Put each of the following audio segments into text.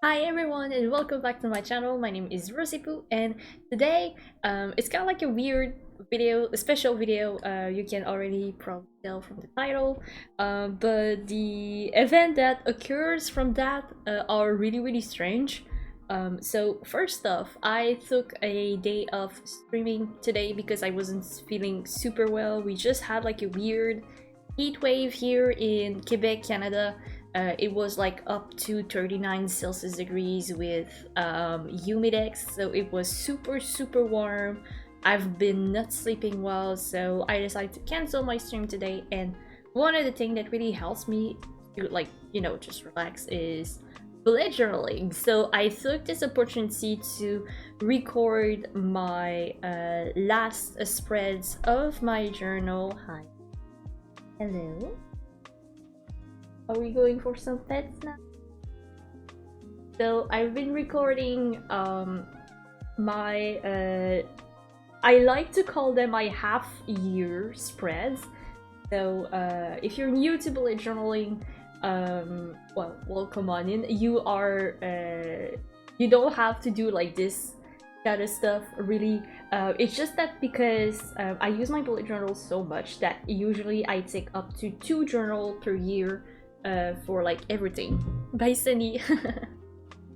Hi everyone and welcome back to my channel. My name is Roszipou and today it's kind of like a weird video, a special video. You can already probably tell from the title, but the event that occurs from that are really strange. So first off, I took a day of streaming today because I wasn't feeling super well. We just had like a weird heat wave here in Quebec, Canada. It was like up to 39 Celsius degrees with humidex, so it was super warm. I've been not sleeping well, so I decided to cancel my stream today. And one of the things that really helps me to just relax is bullet journaling. So I took this opportunity to record my last spreads of my journal. Hi. Hello. Are we going for some pets now? So I've been recording my I like to call them my half-year spreads. So if you're new to bullet journaling, well, welcome on in. You are you don't have to do like this kind of stuff really. It's just that because I use my bullet journal so much that usually I take up to 2 journals per year for like everything. Bye, Sunny.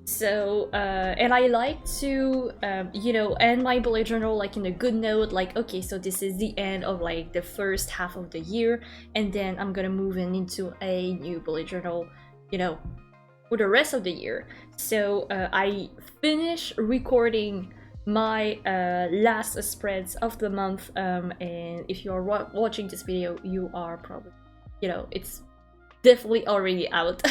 So and I like to end my bullet journal like in a good note, like okay, so this is the end of like the first half of the year, and then I'm gonna move into a new bullet journal, for the rest of the year. So I finished recording my last spreads of the month, and if you are watching this video, you are probably, it's definitely already out.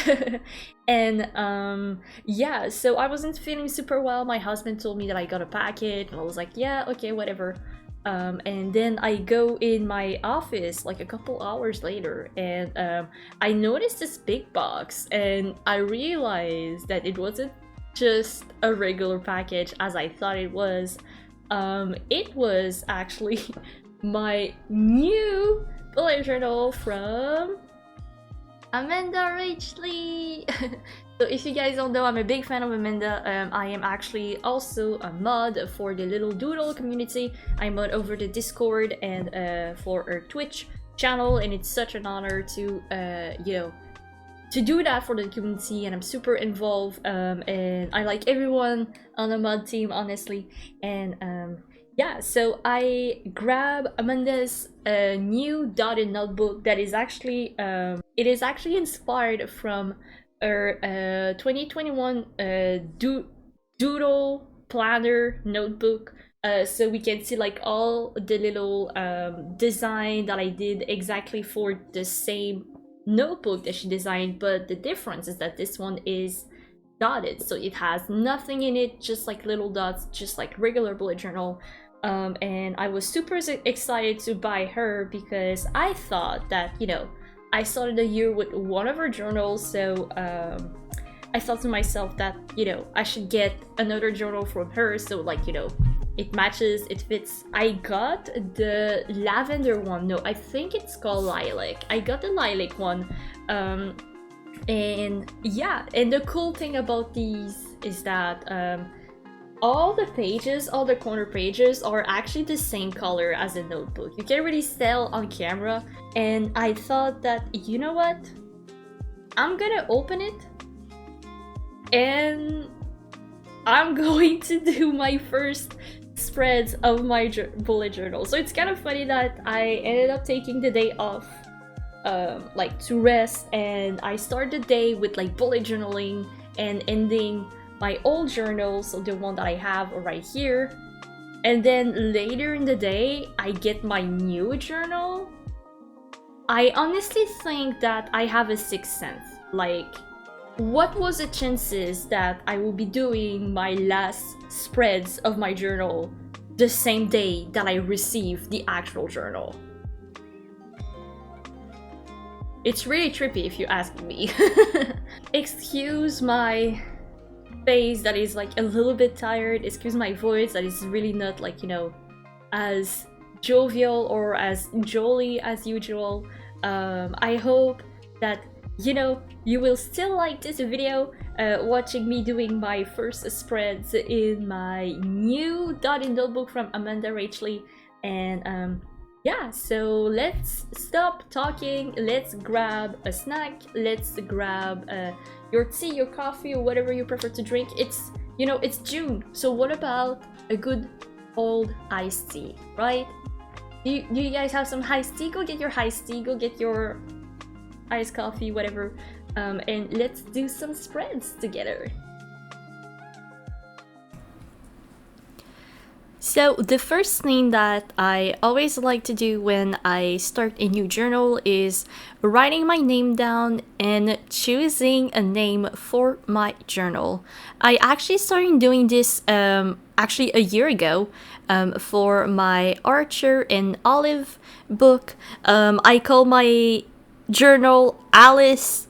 And yeah, so I wasn't feeling super well. My husband told me that I got a package, and I was like, yeah, okay, whatever. And then I go in my office like a couple hours later, and I noticed this big box, and I realized that it wasn't just a regular package as I thought it was. It was actually my new bullet journal from AmandaRachLee. So if you guys don't know, I'm a big fan of Amanda. I am actually also a mod for the Little Doodle community. I mod over the Discord and for her Twitch channel, and it's such an honor to to do that for the community, and I'm super involved, and I like everyone on the mod team, honestly. And yeah, so I grab Amanda's new dotted notebook that is actually it is actually inspired from her 2021 doodle planner notebook. So we can see like all the little design that I did exactly for the same notebook that she designed, but the difference is that this one is dotted, so it has nothing in it, just like little dots, just like regular bullet journal. And I was super excited to buy her because I thought that, I started the year with one of her journals, so I thought to myself that, I should get another journal from her, so like, it matches, it fits. I got the lavender one. No, I think it's called lilac. I got the lilac one. And yeah, and the cool thing about these is that all the pages, all the corner pages are actually the same color as the notebook. You can't really tell on camera. And I thought that, you know what? I'm gonna open it and I'm going to do my first spreads of my bullet journal. So it's kind of funny that I ended up taking the day off like to rest, and I start the day with like bullet journaling and ending my old journal, so the one that I have right here. And then later in the day I get my new journal. I honestly think that I have a sixth sense. Like, what was the chances that I will be doing my last spreads of my journal the same day that I receive the actual journal? It's really trippy if you ask me. Excuse my face that is like a little bit tired, excuse my voice that is really not like, as jovial or as jolly as usual. I hope that you know, you will still like this video, watching me doing my first spreads in my new dotted notebook from AmandaRachLee. And yeah, so let's stop talking, let's grab a snack, let's grab your tea, your coffee, or whatever you prefer to drink. It's, you know, it's June, so what about a good old iced tea, right? Do you guys have some iced tea? Go get your iced tea, go get your iced coffee, whatever, and let's do some spreads together. So the first thing that I always like to do when I start a new journal is writing my name down and choosing a name for my journal. I actually started doing this actually a year ago for my Archer and Olive book. I call my journal Alice.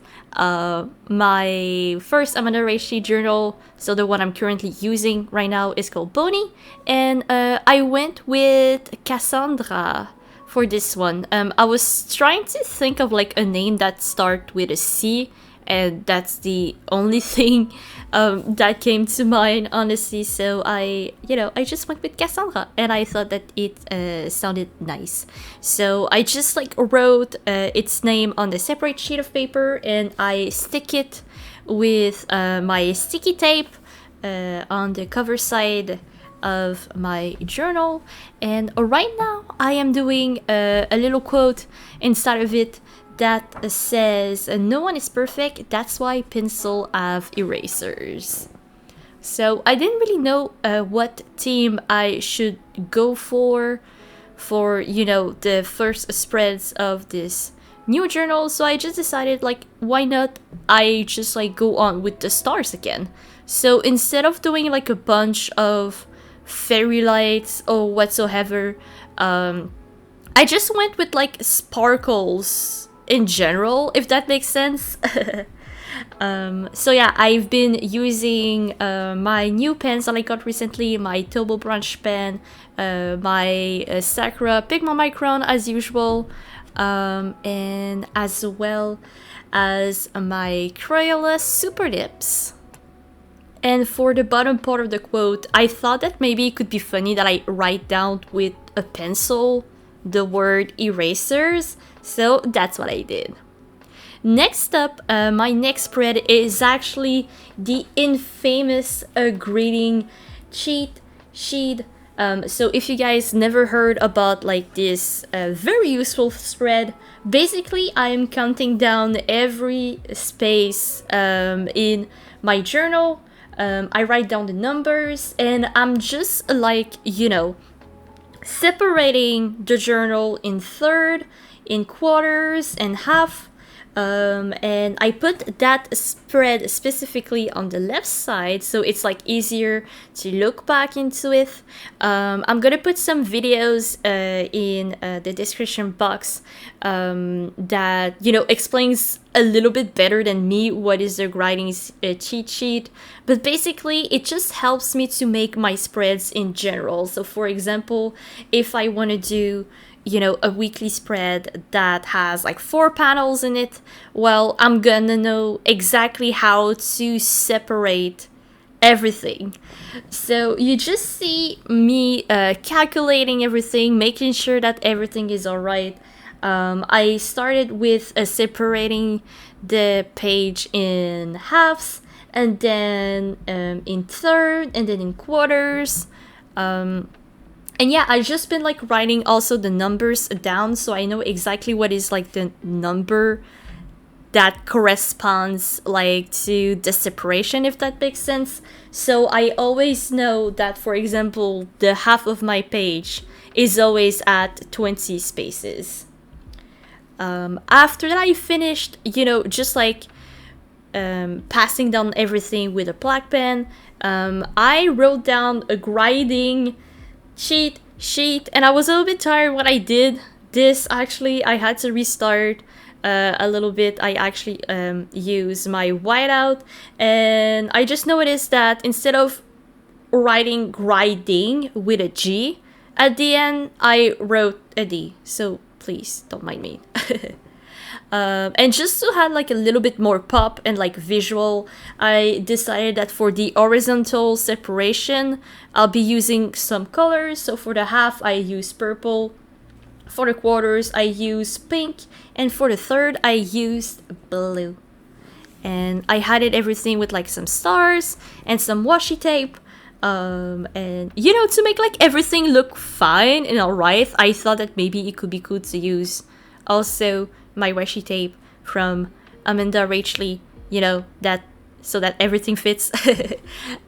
My first AmandaRachLee journal, so the one I'm currently using right now, is called Bonnie, and I went with Cassandra for this one. I was trying to think of like a name that starts with a C, and that's the only thing that came to mind, honestly. So I just went with Cassandra, and I thought that it sounded nice. So I just like wrote its name on a separate sheet of paper, and I stick it with my sticky tape on the cover side of my journal. And right now I am doing a little quote inside of it that says, "No one is perfect, that's why pencil have erasers." So I didn't really know what theme I should go for you know, the first spreads of this new journal, so I just decided, like, why not I just like go on with the stars again. So instead of doing like a bunch of fairy lights or whatsoever, I just went with like sparkles in general, if that makes sense. So yeah, I've been using my new pens that I got recently, my Tobo Branch pen, my Sakura Pigma Micron as usual, and as well as my Crayola Super Dips. And for the bottom part of the quote, I thought that maybe it could be funny that I write down with a pencil the word erasers, so that's what I did. Next up, my next spread is actually the infamous greeting cheat sheet. So if you guys never heard about like this very useful spread, basically I'm counting down every space in my journal. I write down the numbers, and I'm just like, you know, separating the journal in third, in quarters, and half. And I put that spread specifically on the left side, so it's like easier to look back into it. I'm gonna put some videos in the description box that, you know, explains a little bit better than me what is the writing cheat sheet, but basically it just helps me to make my spreads in general. So for example, if I want to do, you know, a weekly spread that has like 4 panels in it, well, I'm gonna know exactly how to separate everything. So you just see me calculating everything, making sure that everything is all right. I started with separating the page in halves, and then in third, and then in quarters. And yeah, I've just been like writing also the numbers down, so I know exactly what is like the number that corresponds like to the separation, if that makes sense. So I always know that, for example, the half of my page is always at 20 spaces. After that I finished, you know, just like passing down everything with a black pen, I wrote down a grinding cheat sheet, and I was a little bit tired when I did this. Actually, I had to restart a little bit. I actually use my whiteout, and I just noticed that instead of writing grinding with a G at the end, I wrote a D, so please don't mind me. And just to have like a little bit more pop and like visual, I decided that for the horizontal separation, I'll be using some colors. So for the half, I use purple. For the quarters, I use pink. And for the third, I used blue. And I added everything with like some stars and some washi tape. And you know, to make like everything look fine and alright, I thought that maybe it could be cool to use also my washi tape from AmandaRachLee, you know, that so that everything fits.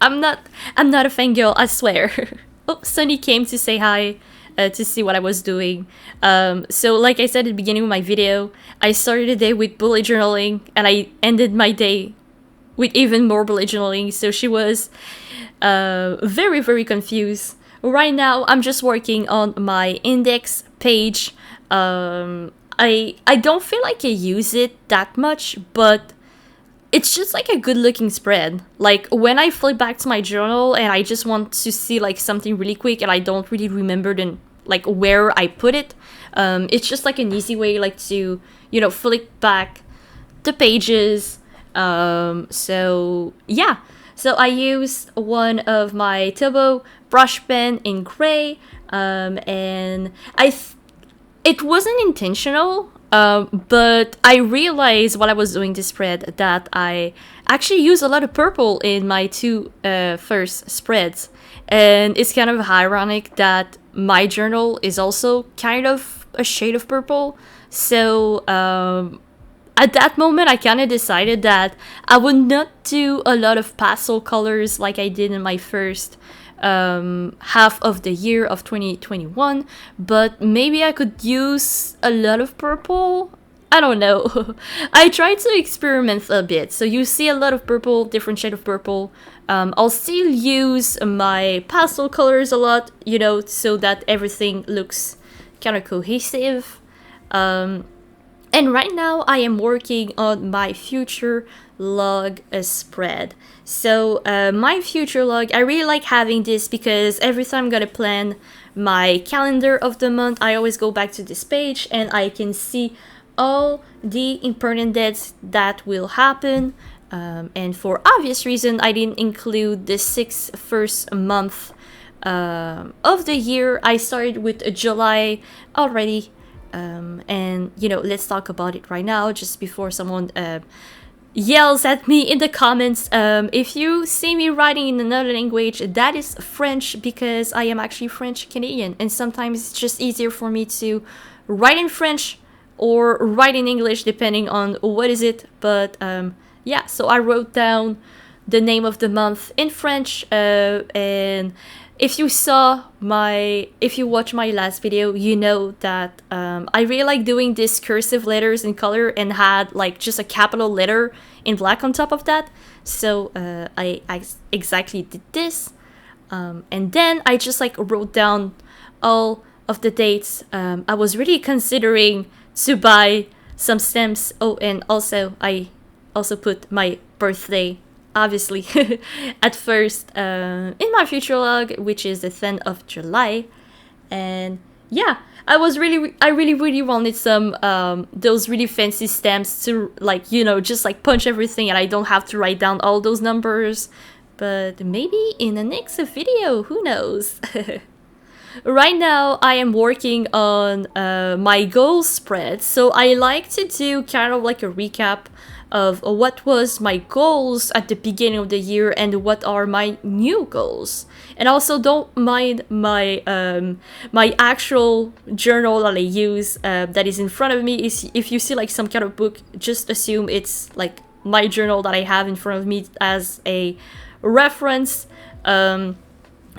I'm not a fangirl, I swear. Oh, Sunny came to say hi, to see what I was doing. So like I said at the beginning of my video, I started the day with bullet journaling and I ended my day with even more bullet journaling. So she was very, very confused. Right now, I'm just working on my index page. I don't feel like I use it that much, but it's just like a good looking spread. Like when I flip back to my journal and I just want to see like something really quick and I don't really remember then like where I put it, it's just like an easy way like to, you know, flip back the pages. So yeah, so I used one of my Turbo brush pen in gray, and it wasn't intentional, but I realized while I was doing this spread that I actually use a lot of purple in my two first spreads. And it's kind of ironic that my journal is also kind of a shade of purple. So at that moment, I kind of decided that I would not do a lot of pastel colors like I did in my first half of the year of 2021, but maybe I could use a lot of purple. I don't know. I tried to experiment a bit. So you see a lot of purple, different shade of purple. I'll still use my pastel colors a lot, you know, so that everything looks kind of cohesive. And right now I am working on my future log spread. So my future log, I really like having this because every time I'm gonna plan my calendar of the month, I always go back to this page and I can see all the important dates that will happen. And for obvious reason, I didn't include the 6 first month of the year. I started with July already. And you know, let's talk about it right now just before someone yells at me in the comments. If you see me writing in another language, that is French because I am actually French Canadian, and sometimes it's just easier for me to write in French or write in English depending on what is it. But yeah, so I wrote down the name of the month in French, and if you watch my last video, you know that I really like doing these cursive letters in color and had like just a capital letter in black on top of that. So I exactly did this. And then I just like wrote down all of the dates. I was really considering to buy some stamps. Oh, and also I also put my birthday, obviously, at first in my future log, which is the 10th of July. And yeah, I really wanted some those really fancy stamps to like, you know, just like punch everything and I don't have to write down all those numbers. But maybe in the next video, who knows? Right now, I am working on my goal spread. So I like to do kind of like a recap of what was my goals at the beginning of the year and what are my new goals. And also don't mind my my actual journal that I use that is in front of me. Is if you see like some kind of book, just assume it's like my journal that I have in front of me as a reference.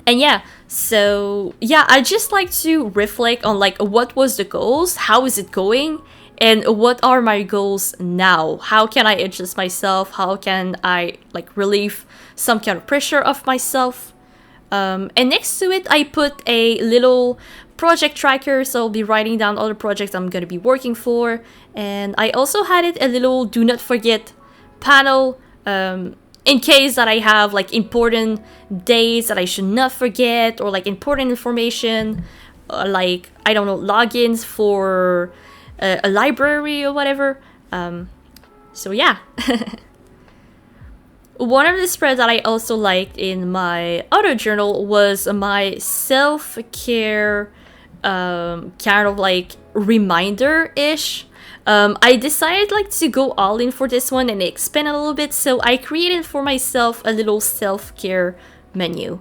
And yeah, so yeah, I just like to reflect on like what was the goals, how is it going, and what are my goals now? How can I adjust myself? How can I like relieve some kind of pressure off myself? And next to it, I put a little project tracker, so I'll be writing down all the projects I'm gonna be working for. And I also had it a little do not forget panel, in case that I have like important days that I should not forget, or like important information, like, I don't know, logins for a library or whatever. So yeah. One of the spreads that I also liked in my other journal was my self-care kind of like reminder-ish. I decided like to go all in for this one and expand a little bit, so I created for myself a little self-care menu.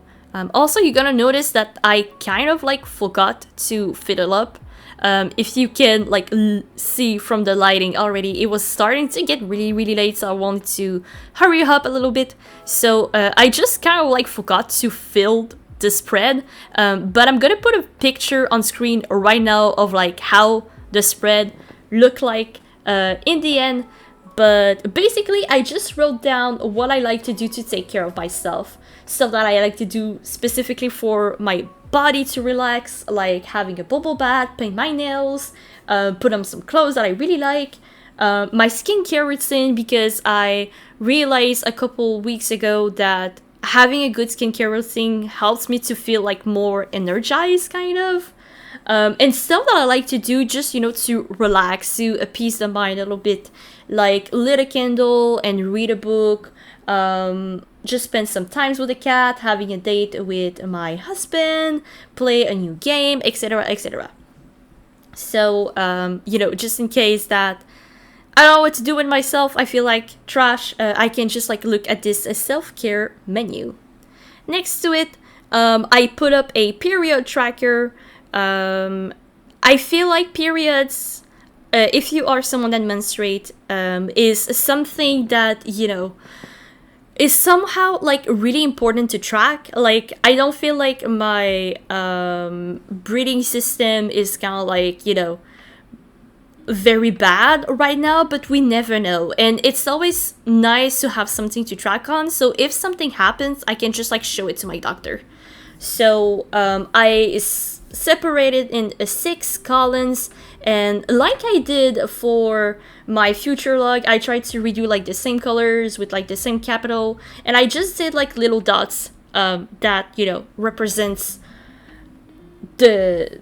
Also, you're gonna notice that I kind of like forgot to fill up. If you can like see from the lighting already, it was starting to get really late, so I wanted to hurry up a little bit. So I just kind of like forgot to fill the spread, but I'm gonna put a picture on screen right now of like how the spread looked like in the end. But basically, I just wrote down what I like to do to take care of myself. Stuff that I like to do specifically for my body to relax, like having a bubble bath, paint my nails, put on some clothes that I really like. My skincare routine, because I realized a couple weeks ago that having a good skincare routine helps me to feel like more energized, kind of. And stuff that I like to do just, you know, to relax, to appease the mind a little bit, like lit a candle and read a book, just spend some time with the cat, having a date with my husband, play a new game, etc, etc. So, you know, just in case that I don't know what to do with myself, I feel like trash, I can just like look at this self-care menu. Next to it, I put up a period tracker. I feel like periods, if you are someone that menstruates, is something that, you know, is somehow like really important to track. Like, I don't feel like my breathing system is kind of like, you know, very bad right now, but we never know, and it's always nice to have something to track on, so if something happens, I can just like show it to my doctor. So I separated in 6 columns, and like I did for my future log, I tried to redo like the same colors with like the same capital, and I just did like little dots that, you know, represents the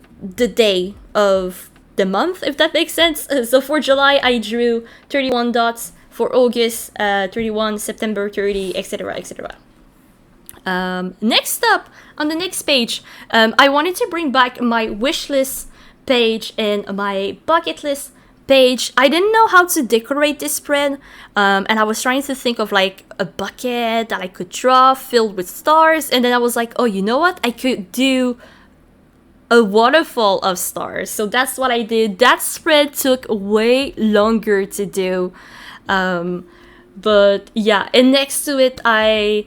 day of the month, if that makes sense. So for July, I drew 31 dots, for August 31, September 30, etc, etc. Next up, on the next page, I wanted to bring back my wish list page and my bucket list page. I didn't know how to decorate this spread, and I was trying to think of like a bucket that I could draw filled with stars, and then I was like, oh, you know what? I could do a waterfall of stars. So that's what I did. That spread took way longer to do. But yeah, and next to it, I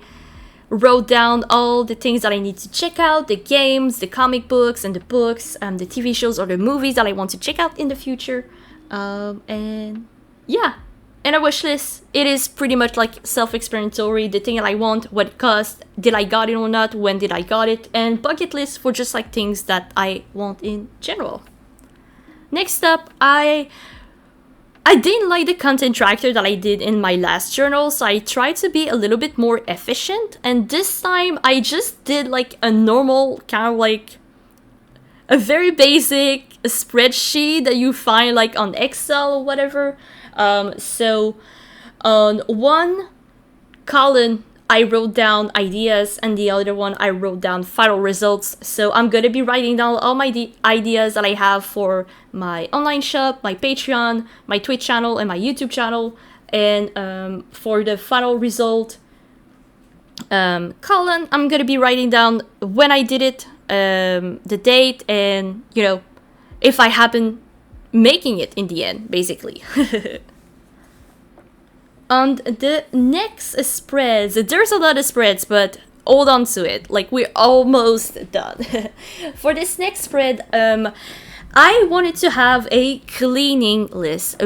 wrote down all the things that I need to check out, the games, the comic books, and the books, the TV shows or the movies that I want to check out in the future. And yeah, and a wish list, it is pretty much like self-explanatory, the thing that I want, what it cost, did I got it or not, when did I got it, and bucket list for just like things that I want in general. Next up, I didn't like the content tracker that I did in my last journal, so I tried to be a little bit more efficient, and this time I just did like a normal kind of like a very basic spreadsheet that you find like on Excel or whatever. So on one column I wrote down ideas, and the other one I wrote down final results. So I'm gonna be writing down all my ideas that I have for my online shop, my Patreon, my Twitch channel, and my YouTube channel. And for the final result column, I'm gonna be writing down when I did it, the date, and, you know, if I happen making it in the end, basically. On the next spreads, there's a lot of spreads, but hold on to it, like we're almost done. For this next spread, I wanted to have a cleaning list,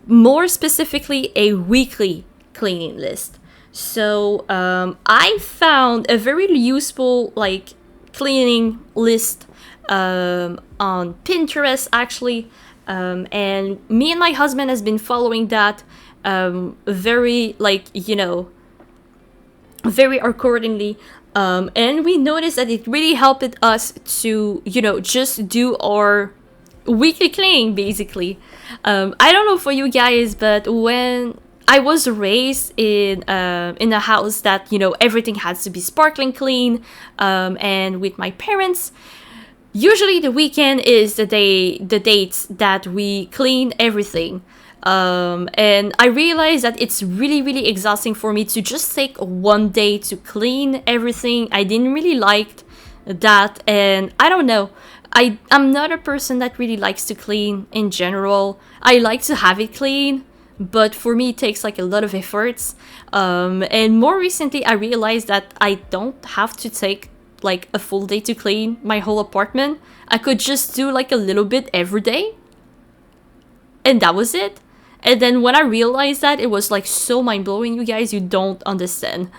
more specifically a weekly cleaning list. So I found a very useful like cleaning list on Pinterest actually, and me and my husband has been following that very, like, you know, very accordingly, and we noticed that it really helped us to, you know, just do our weekly cleaning basically. I don't know for you guys, but when I was raised in a house that, you know, everything has to be sparkling clean, and with my parents, usually the weekend is the dates that we clean everything. And I realized that it's really, really exhausting for me to just take one day to clean everything. I didn't really like that, and I don't know. I'm not a person that really likes to clean in general. I like to have it clean, but for me it takes like a lot of efforts. And more recently I realized that I don't have to take like a full day to clean my whole apartment. I could just do like a little bit every day, and that was it. And then when I realized that, it was like so mind-blowing, you guys, you don't understand.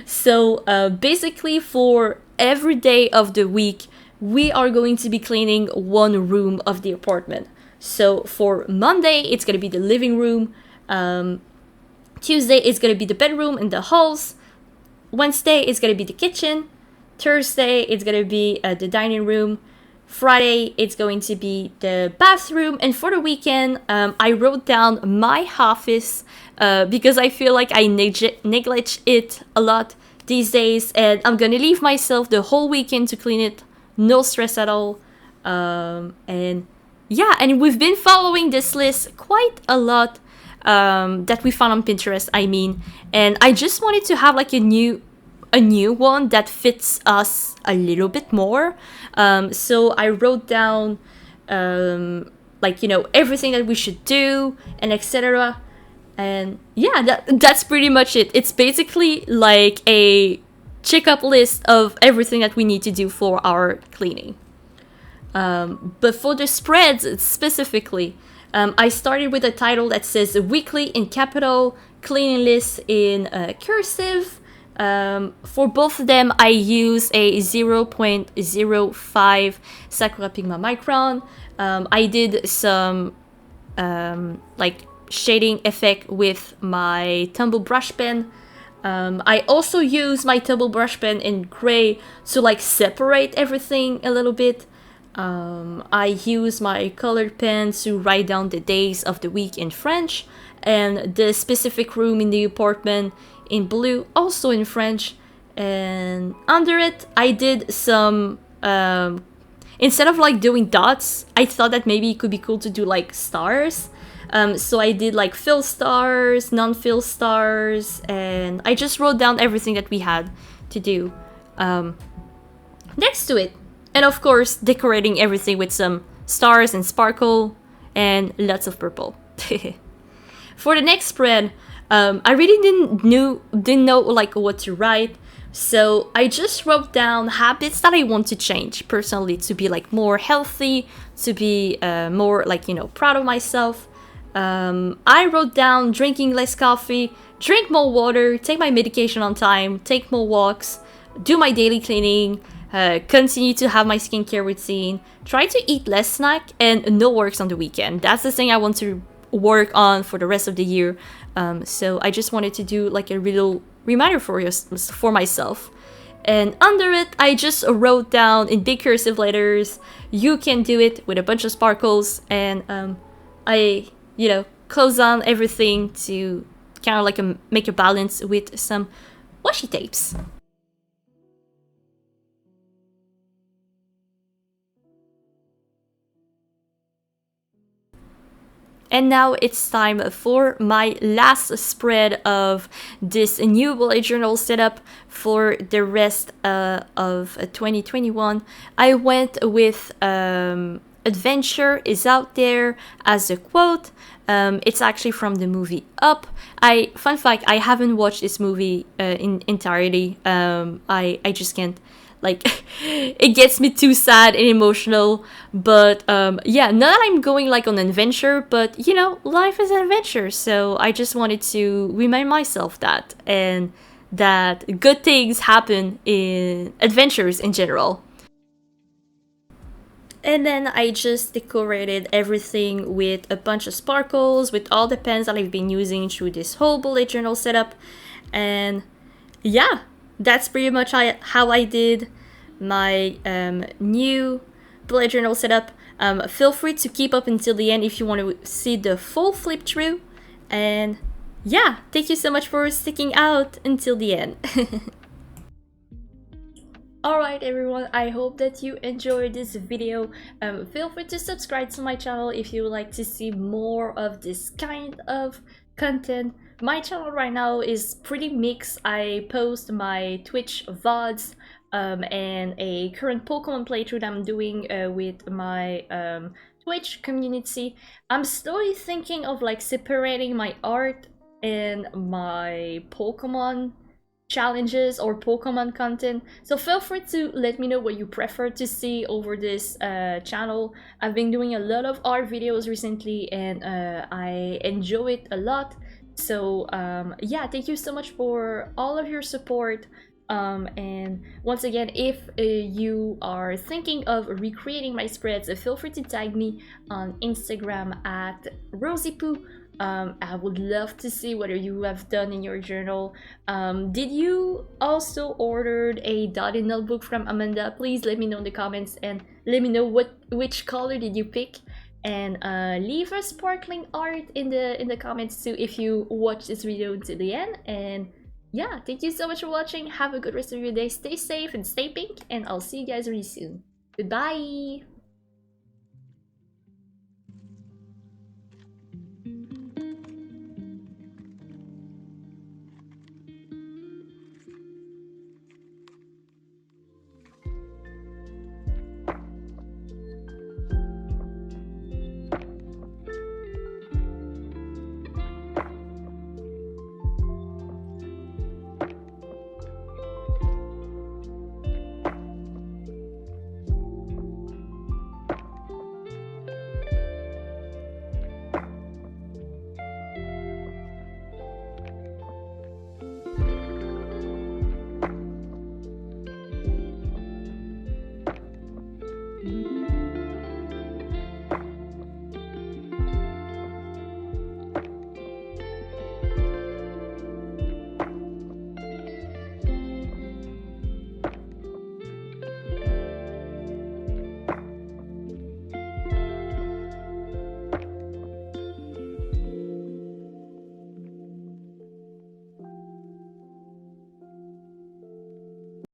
So basically for every day of the week, we are going to be cleaning one room of the apartment. So for Monday, it's going to be the living room. Tuesday, it's going to be the bedroom and the halls. Wednesday, it's going to be the kitchen. Thursday, it's going to be the dining room. Friday, it's going to be the bathroom. And for the weekend, I wrote down my office because I feel like I neglect it a lot these days. And I'm going to leave myself the whole weekend to clean it. No stress at all. And yeah, and we've been following this list quite a lot that we found on Pinterest, I mean. And I just wanted to have like a new one that fits us a little bit more. So I wrote down like, you know, everything that we should do and etc. And yeah, that's pretty much it. It's basically like a check-up list of everything that we need to do for our cleaning. But for the spreads specifically, I started with a title that says weekly in capital, cleaning list in cursive. For both of them, I use a 0.05 Sakura Pigma micron. I did some like shading effect with my tumble brush pen. I also use my tumble brush pen in gray to like separate everything a little bit. I use my colored pen to write down the days of the week in French, and the specific room in the apartment in blue, also in French. And under it, I did some, instead of like doing dots, I thought that maybe it could be cool to do like stars. So I did like fill stars, non-fill stars, and I just wrote down everything that we had to do next to it. And of course, decorating everything with some stars and sparkle and lots of purple. For the next spread, I really didn't know like what to write, so I just wrote down habits that I want to change personally to be like more healthy, to be more like, you know, proud of myself. I wrote down drinking less coffee, drink more water, take my medication on time, take more walks, do my daily cleaning, continue to have my skincare routine, try to eat less snack, and no works on the weekend. That's the thing I want to work on for the rest of the year. So I just wanted to do like a little reminder for myself. And under it, I just wrote down in big cursive letters, you can do it, with a bunch of sparkles. And I, you know, close on everything to kind of like make a balance with some washi tapes. And now it's time for my last spread of this new bullet journal setup for the rest of 2021. I went with adventure is out there as a quote. It's actually from the movie Up. Fun fact, I haven't watched this movie in entirety. I just can't. Like, it gets me too sad and emotional. But yeah, not that I'm going like on an adventure, but you know, life is an adventure. So I just wanted to remind myself that, and that good things happen in adventures in general. And then I just decorated everything with a bunch of sparkles, with all the pens that I've been using through this whole bullet journal setup. And yeah, that's pretty much how I did my new bullet journal setup. Feel free to keep up until the end if you want to see the full flip through. And yeah, thank you so much for sticking out until the end. Alright everyone, I hope that you enjoyed this video. Feel free to subscribe to my channel if you would like to see more of this kind of content. My channel right now is pretty mixed. I post my Twitch VODs and a current Pokemon playthrough that I'm doing with my Twitch community. I'm slowly thinking of like separating my art and my Pokemon challenges or Pokemon content, so feel free to let me know what you prefer to see over this channel. I've been doing a lot of art videos recently and I enjoy it a lot, so yeah, thank you so much for all of your support. And once again, if you are thinking of recreating my spreads, feel free to tag me on Instagram at Roszipou. I would love to see what you have done in your journal. Did you also ordered a dotted notebook from Amanda? Please let me know in the comments and let me know which color did you pick. And leave a sparkling art in the comments too if you watch this video to the end. And yeah, thank you so much for watching. Have a good rest of your day. Stay safe and stay pink, and I'll see you guys really soon. Goodbye!